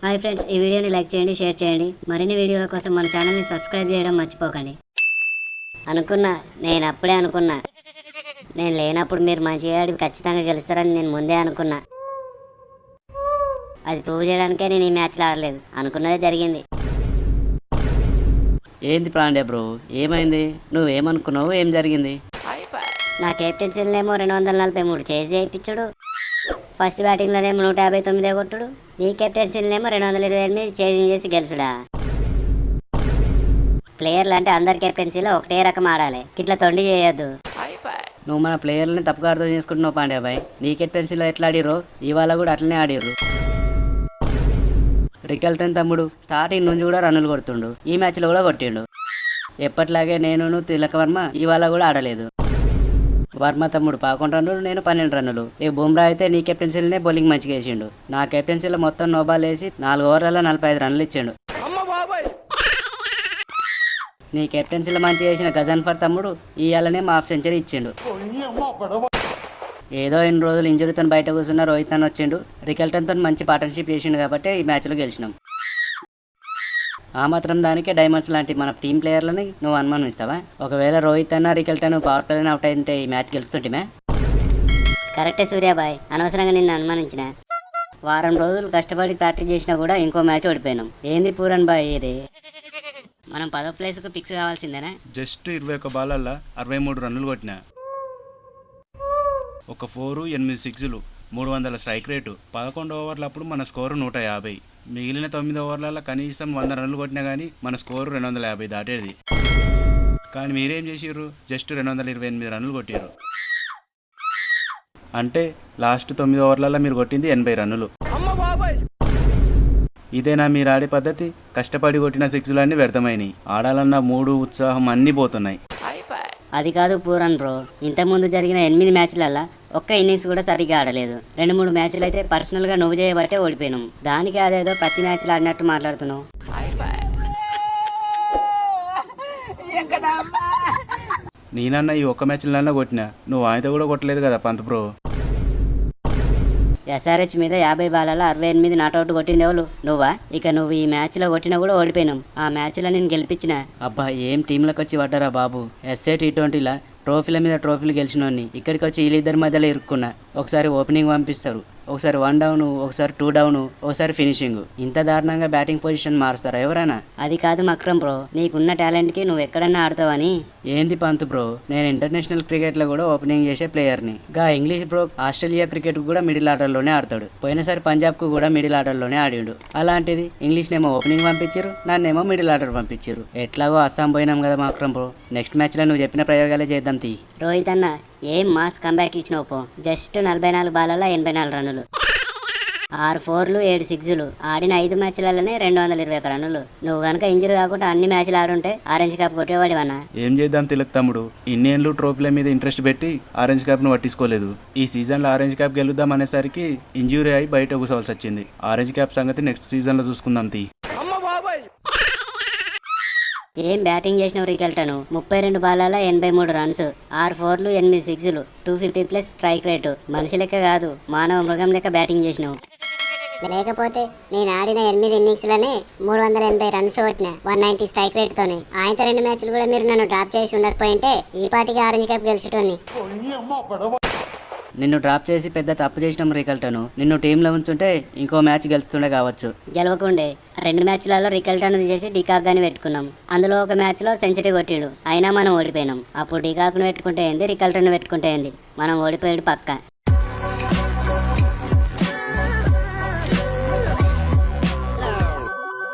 Hi friends, ఈ వీడియోని like చేయండి, షేర్ చేయండి. మరిన్ని వీడియోల కోసం మన ఛానల్ని సబ్స్క్రైబ్ చేయడం మర్చిపోకండి. నేను అప్పుడే అనుకున్నా, నేను లేనప్పుడు మీరు మంచిగా ఆడి ఖచ్చితంగా గెలుస్తారని నేను ముందే అనుకున్నా. అది ప్రూవ్ చేయడానికే నేను ఈ మ్యాచ్లో ఆడలేదు. అనుకున్నదే జరిగింది. ఏంది పాండే బ్రో, ఏమైంది? నువ్వేమనుకున్నావు? ఏం జరిగింది? నా కెప్టెన్సీలనేమో 243 చేసి చేయించుడు, ఫస్ట్ బ్యాటింగ్లోనేమో 159 కొట్టుడు, నీ కెప్టెన్సీలనేమో 228 చేంజ్ చేసి గెలుచుడా. ప్లేయర్లు అంటే అందరి కెప్టెన్సీలో ఒకటే రకం ఆడాలి, ఇట్లా తొండి చేయొద్దు. నువ్వు మన ప్లేయర్లని తప్పుగా అర్థం చేసుకుంటున్నావు పాండే బాయ్. నీ కెప్టెన్సీలో ఎట్లా ఆడిరో ఇవాళ కూడా అట్లనే ఆడిర్రు. రికల్టన్ తమ్ముడు స్టార్టింగ్ నుంచి కూడా రన్నులు కొడుతుండు, ఈ మ్యాచ్లో కూడా కొట్టిండు. ఎప్పట్లాగే నేను తిలక వర్మ ఇవాళ కూడా ఆడలేదు. వర్మ తమ్ముడు 11 రన్నులు, నేను 12 రన్నులు. ఈ బుమ్రా అయితే నీ కెప్టెన్సీలనే బౌలింగ్ మంచిగా వేసిండు. నా కెప్టెన్సీలో మొత్తం నో బాల్ వేసి 4 ఓవర్లలో 45 రన్నులు ఇచ్చిండు. నీ కెప్టెన్సీలో మంచిగా వేసిన గజన్ఫర్ తమ్ముడు ఇవాళనే హాఫ్ సెంచరీ ఇచ్చిండు. ఏదో ఇన్ని రోజులు ఇంజురీతో బయట కూర్చున్న రోహిత్ అన్న వచ్చిండు. రికల్టన్తో మంచి పార్ట్నర్షిప్ చేసిండు కాబట్టి ఈ మ్యాచ్లో గెలిచినాం. ఆ మాత్రం దానికే డైమండ్స్ లాంటి మన టీం ప్లేయర్లని నువ్వు అనుమానిస్తావా? ఒకవేళ రోహిత్ అన్న రికల్టన్ పవర్ ప్లేని అవుట్ అయితే ఈ మ్యాచ్ గెలుస్తుంటే కరెక్టే సూర్యాబాయ్, అనవసరంగా నిన్ను అనుమానించిన. వారం రోజులు కష్టపడి ప్రాక్టీస్ చేసినా కూడా ఇంకో మ్యాచ్ ఓడిపోయినాం. ఏంది పూరన్ బాయ్ ఇది? మనం 10వ ప్లేస్కు ఫిక్స్ కావాల్సిందేనా? జస్ట్ 21 బాలల్లో 63 రన్నులు కొట్టినా, ఒక 4, 8 సిక్స్లు, 300 స్ట్రైక్ రేటు. 11 ఓవర్లప్పుడు మన స్కోరు 150. మిగిలిన 9 ఓవర్లలో కనీసం 100 రన్నులు కొట్టినా కానీ మన స్కోరు 250 దాటేది. కానీ మీరేం చేసిర్రు? జస్ట్ 228 రన్నులు కొట్టారు. అంటే లాస్ట్ 9 ఓవర్లలో మీరు కొట్టింది 80 రన్నులు. ఇదేనా మీరు ఆడే పద్ధతి? కష్టపడి కొట్టిన సిక్స్లన్నీ వ్యర్థమైనవి. ఆడాలన్న మూడు, ఉత్సాహం అన్నీ పోతున్నాయి. అది కాదు పూరన్ బ్రో, ఇంతకుముందు జరిగిన 8 మ్యాచ్లల్లో ఒక్క ఇన్నింగ్స్ కూడా సరిగ్గా ఆడలేదు. 2-3 మ్యాచ్లు అయితే పర్సనల్గా నువ్వు చేయబట్టే ఓడిపోయినాం. దానికి అదేదో ప్రతి మ్యాచ్లో ఆడినట్టు మాట్లాడుతున్నావు. నేనన్నా ఈ ఒక్క మ్యాచ్లన్నా కొట్టినా, నువ్వు ఆయనతో కూడా కొట్టలేదు కదా పంత్ బ్రో. ఎస్ఆర్హెచ్ మీద 50 బాలలో 68 నాట్అవుట్ కొట్టింది ఎవరు? నువ్వా? ఇక నువ్వు ఈ మ్యాచ్లో కొట్టినా కూడా ఓడిపోయినాం. ఆ మ్యాచ్లో నేను గెలిపించిన. అబ్బా ఏం టీంలోకి వచ్చి పడ్డారా బాబు. ఎస్ఏ T20లా ట్రోఫీల మీద ట్రోఫీలు గెలిచినోని ఇక్కడికి వచ్చి వీళ్ళిద్దరి మధ్యలో ఇరుక్కున్నా. ఒకసారి ఓపెనింగ్ పంపిస్తారు, ఒకసారి 1 డౌన్, ఒకసారి 2 డౌన్, ఒకసారి ఫినిషింగ్. ఇంత దారుణంగా బ్యాటింగ్ పొజిషన్ మారుస్తారా ఎవరైనా? అది కాదు మక్రమ్ బ్రో, నీకున్న టాలెంట్కి నువ్వు ఎక్కడన్నా ఆడతావని. ఏంది పంత్ బ్రో, నేను ఇంటర్నేషనల్ క్రికెట్లో కూడా ఓపెనింగ్ చేసే ప్లేయర్ని. గా ఇంగ్లీష్ బ్రో ఆస్ట్రేలియా క్రికెట్ కూడా మిడిల్ ఆర్డర్లోనే ఆడతాడు. పోయినసారి పంజాబ్కు కూడా మిడిల్ ఆర్డర్లోనే ఆడిండు. అలాంటిది ఇంగ్లీష్నేమో ఓపెనింగ్ పంపించారు, నన్నేమో మిడిల్ ఆర్డర్ పంపించారు. ఎట్లాగో అస్సాం పోయినాం కదా మక్రమ్ బ్రో. నెక్స్ట్ మ్యాచ్లో నువ్వు చెప్పిన ప్రయోగాలే చేద్దాం తీ. రోహిత్ అన్న ఏం మాస్ కంబ్యాక్ ఇచ్చినావు పో. జస్ట్ 44 బాలలో 84 రన్నులు, 6 4లు, 7 సిక్స్లు. ఆడిన 5 మ్యాచ్లలోనే 221 రన్నులు. నువ్వు కనుక ఇంజరీ కాకుండా అన్ని మ్యాచ్లు ఆడుంటే ఆరెంజ్ కప్ కొట్టేవాడివన్నా. ఏం చేద్దాం తిలక్ తమ్ముడు, ఇన్నేళ్ళు ట్రోఫీల మీద ఇంట్రెస్ట్ పెట్టి ఆరెంజ్ క్యాప్ను పట్టించుకోలేదు. ఈ సీజన్లో ఆరెంజ్ క్యాప్ గెలుద్దాం అనేసరికి ఇంజూరీ అయి బయట కూర్చోవాల్సి వచ్చింది. ఆరెంజ్ క్యాప్ సంగతి నెక్స్ట్ సీజన్లో చూసుకుందాం తీ. ఏం బ్యాటింగ్ చేసినావు రికల్టను? 32 బాలలో 83 రన్స్, 6 4లు, 8 సిక్స్లు, 250+ స్ట్రైక్ రేటు. మనిషి లెక్క కాదు, మానవ మృగం లెక్క బ్యాటింగ్ చేసినావు. లేకపోతే నేను ఆడిన 8 ఇన్నింగ్స్లనే 380 రన్స్ కొట్టిన, 190 స్ట్రైక్ రేట్తోనే. ఆయనతో 2 మ్యాచ్లు కూడా మీరు నన్ను డ్రాప్ చేసి ఉండకపోయింటే ఈ పాటికి ఆరెంజ్ కప్ గెలిచేటోని. నిన్ను డ్రాప్ చేసి పెద్ద తప్పు చేసినాం రికల్టను. నిన్ను టీంలో ఉంచుంటే ఇంకో మ్యాచ్ గెలుస్తుండే కావచ్చు. గెలవకుండే 2 మ్యాచ్లలో రికల్టన్ చేసి డికాక్ గాని పెట్టుకున్నాం. అందులో ఒక మ్యాచ్లో సెంచరీ కొట్టిండు, అయినా మనం ఓడిపోయినాం. అప్పుడు డికాక్ను పెట్టుకుంటే ఏంది, రికల్టన్ పెట్టుకుంటే ఏంది, మనం ఓడిపోయాడు పక్క.